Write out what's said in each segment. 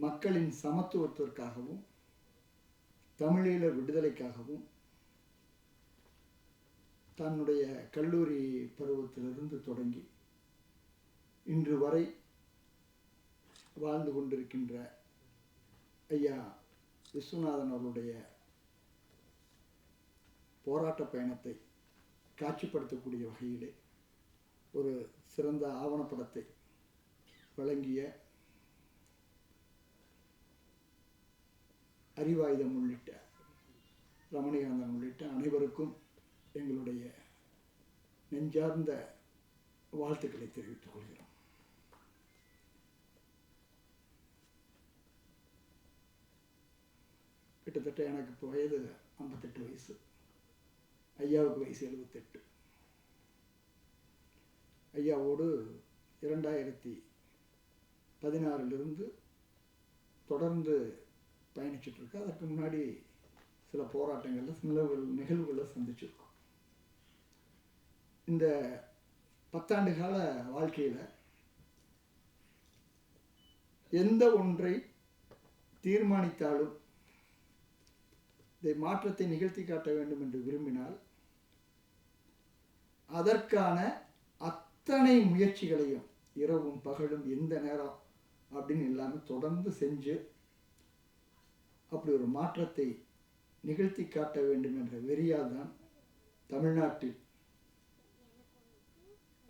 மக்களின் சமத்துவத்திற்காகவும் தமிழீழ விடுதலைக்காகவும் தன்னுடைய கல்லூரி பருவத்திலிருந்து தொடங்கி இன்று வரை வாழ்ந்து கொண்டிருக்கின்ற ஐயா விஸ்வநாதன் அவருடைய போராட்ட பயணத்தை காட்சிப்படுத்தக்கூடிய வகையிலே ஒரு சிறந்த ஆவணப்படத்தை வழங்கிய அறிவாயுதம் உள்ளிட்ட ரமணிகாந்தன் உள்ளிட்ட அனைவருக்கும் எங்களுடைய நெஞ்சார்ந்த வாழ்த்துக்களை தெரிவித்துக் கொள்கிறோம். கிட்டத்தட்ட எனக்கு இப்போ வயது 58 வயசு, ஐயாவுக்கு வயசு 78. ஐயாவோடு 2016 தொடர்ந்து பயணிச்சுட்டு இருக்கு. அதற்கு முன்னாடி சில போராட்டங்களில் சில நிகழ்வுகளை சந்திச்சிருக்கோம். இந்த 10 ஆண்டு கால வாழ்க்கையில் எந்த ஒன்றை தீர்மானித்தாலும் இதை மாற்றத்தை நிகழ்த்தி காட்ட வேண்டும் என்று விரும்பினால் அதற்கான அத்தனை முயற்சிகளையும் இரவும் பகலும் எந்த நேரம் அப்படின்னு இல்லாமல் தொடர்ந்து செஞ்சு அப்படி ஒரு மாற்றத்தை நிகழ்த்தி காட்ட வேண்டும் என்ற வெறியால் தான் தமிழ்நாட்டில்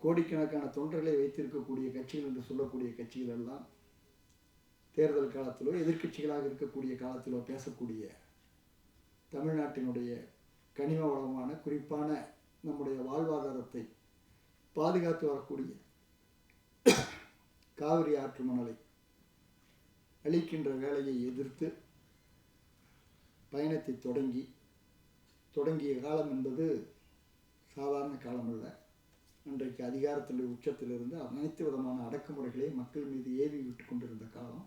கோடிக்கணக்கான தொண்டர்களை வைத்திருக்கக்கூடிய கட்சிகள் என்று சொல்லக்கூடிய கட்சிகள் எல்லாம் தேர்தல் காலத்திலோ எதிர்க்கட்சிகளாக இருக்கக்கூடிய காலத்திலோ பேசக்கூடிய தமிழ்நாட்டினுடைய கனிம வளமான குறிப்பான நம்முடைய வாழ்வாதாரத்தை பாதுகாத்து வரக்கூடிய காவிரி ஆற்று மணலை அளிக்கின்ற வேலையை எதிர்த்து பயணத்தை தொடங்கிய காலம் என்பது சாதாரண காலம் அல்ல. அன்றைக்கு அதிகாரத்தினுடைய உச்சத்திலிருந்து அனைத்து விதமான அடக்குமுறைகளை மக்கள் மீது ஏவி விட்டு கொண்டிருந்த காலம்.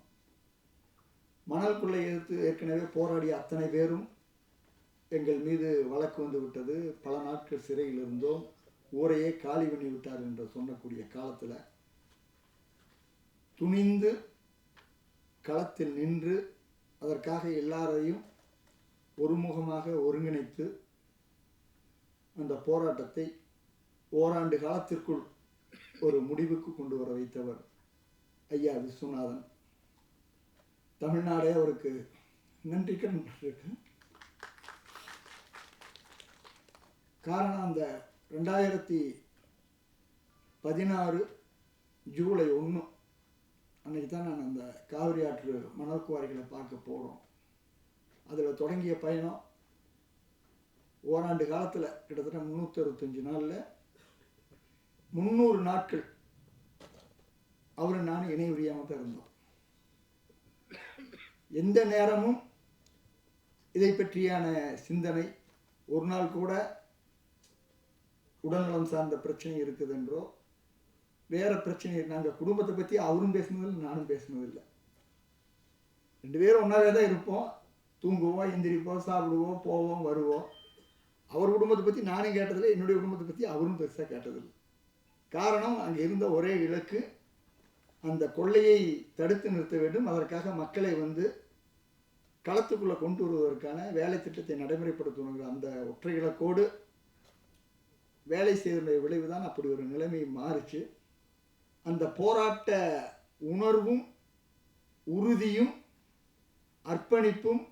மணல் கொள்ளை எதிர்த்து ஏற்கனவே போராடிய அத்தனை பேரும் எங்கள் மீது வழக்கு வந்து விட்டது, பல நாட்கள் சிறையில் இருந்தோம், ஊரையே காலி பண்ணி விட்டார் என்று சொல்லக்கூடிய காலத்தில் துணிந்து களத்தில் நின்று அதற்காக எல்லாரையும் ஒருமுகமாக ஒருங்கிணைத்து அந்த போராட்டத்தை ஓராண்டு காலத்திற்குள் ஒரு முடிவுக்கு கொண்டு வர வைத்தவர் ஐயா விஸ்வநாதன். தமிழ்நாடே அவருக்கு நன்றி கடன் இருக்கு. காரணம், அந்த 2016 ஜூலை 1 அன்னைக்கு தான் நான் அந்த காவிரி ஆற்று மணல் குவாரிகளை பார்க்க போகிறோம். அதில் தொடங்கிய பயணம் ஓராண்டு காலத்தில் கிட்டத்தட்ட 365 நாளில் 300 நாட்கள் அவரும் நானும் இணை உரியாமல் தான் இருந்தோம். எந்த நேரமும் இதை பற்றியான சிந்தனை, ஒரு நாள் கூட உடல்நலம் சார்ந்த பிரச்சனை இருக்குது என்றோ வேற பிரச்சனை, நாங்கள் குடும்பத்தை பற்றி அவரும் பேசினதில்லை, நானும் பேசினதில்லை. 2 பேரும் ஒன்றாவே தான் இருப்போம், தூங்குவோம், எந்திரிப்போம், சாப்பிடுவோம், போவோம், வருவோம். அவர் குடும்பத்தை பற்றி நானும் கேட்டதில்லை, என்னுடைய குடும்பத்தை பற்றி அவரும் பெருசாக கேட்டதில்லை. காரணம், அங்கே இருந்த ஒரே இலக்கு அந்த கொள்ளையை தடுத்து நிறுத்த வேண்டும், அதற்காக மக்களை களத்துக்குள்ளே கொண்டு வருவதற்கான வேலை திட்டத்தை நடைமுறைப்படுத்தணுங்கிற அந்த ஒற்றை இலக்கோடு வேலை செய்தனுடைய விளைவு தான் அப்படி ஒரு நிலைமை மாறிச்சு. அந்த போராட்ட உணர்வும் உறுதியும் அர்ப்பணிப்பும்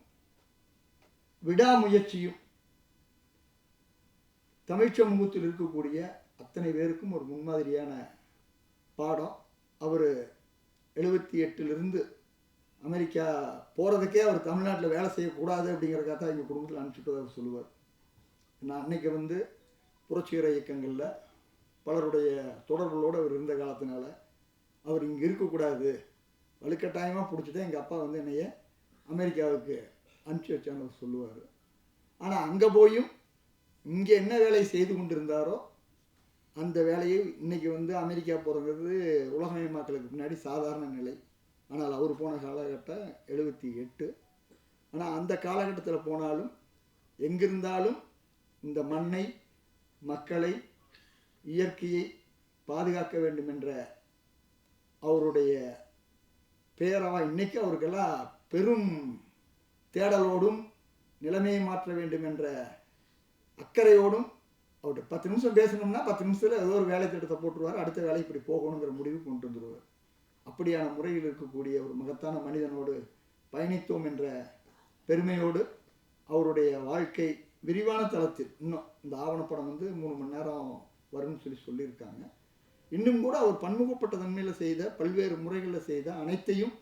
விடாமுயற்சியும் தமிழ் சமூகத்தில் இருக்கக்கூடிய அத்தனை பேருக்கும் ஒரு முன்மாதிரியான பாடம். அவர் 78 அமெரிக்கா போகிறதுக்கே அவர் தமிழ்நாட்டில் வேலை செய்யக்கூடாது அப்படிங்கிறக்காக தான் எங்கள் குடும்பத்தில் அனுப்பிச்சுட்டு அவர் சொல்லுவார். நான் அன்னைக்கு புரட்சிகர இயக்கங்களில் பலருடைய தொடர்புகளோடு அவர் இருந்த காலத்தினால அவர் இங்கே இருக்கக்கூடாது, வலுக்கட்டாயமாக பிடிச்சிட்டு எங்கள் அப்பா என்னைய அமெரிக்காவுக்கு அனுப்பிச்சி வச்சான்னு அவர் சொல்லுவார். ஆனால் அங்கே போயும் இங்கே என்ன வேலை செய்து கொண்டிருந்தாரோ அந்த வேலையை இன்றைக்கி அமெரிக்கா போகிறங்கிறது உலகமயமாக்கலுக்கு முன்னாடி சாதாரண நிலை. ஆனால் அவர் போன காலகட்டம் 78. ஆனால் அந்த காலகட்டத்தில் போனாலும் எங்கிருந்தாலும் இந்த மண்ணை, மக்களை, இயற்கையை பாதுகாக்க வேண்டும் என்ற அவருடைய பேரவா இன்னைக்கு அவருக்கெல்லாம் பெரும் தேடலோடும் நிலைமையை மாற்ற வேண்டும் என்ற அக்கறையோடும் அவர்கிட்ட 10 நிமிஷம் பேசணும்னா 10 நிமிஷத்தில் ஏதோ ஒரு வேலை திட்டத்தை போட்டுருவார், அடுத்த வேலை இப்படி போகணுங்கிற முடிவு கொண்டு வந்துடுவார். அப்படியான முறையில் இருக்கக்கூடிய ஒரு மகத்தான மனிதனோடு பயணித்தோம் என்ற பெருமையோடு அவருடைய வாழ்க்கை விரிவான தளத்தில் இன்னும் இந்த ஆவணப்படம் 3 மணி நேரம் வரும்னு சொல்லியிருக்காங்க. இன்னும் கூட அவர் பன்முகப்பட்ட தன்மையில் செய்த பல்வேறு முறைகளில் செய்த அனைத்தையும்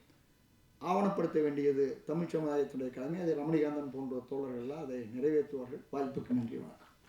ஆவணப்படுத்த வேண்டியது தமிழ் சமுதாயத்துடைய கடமை. அதை ரமணிகாந்தன் போன்ற தோழர்கள்லாம் அதை நிறைவேற்றுவார்கள். வாய்ப்புக்கு நன்றி, வணக்கம்.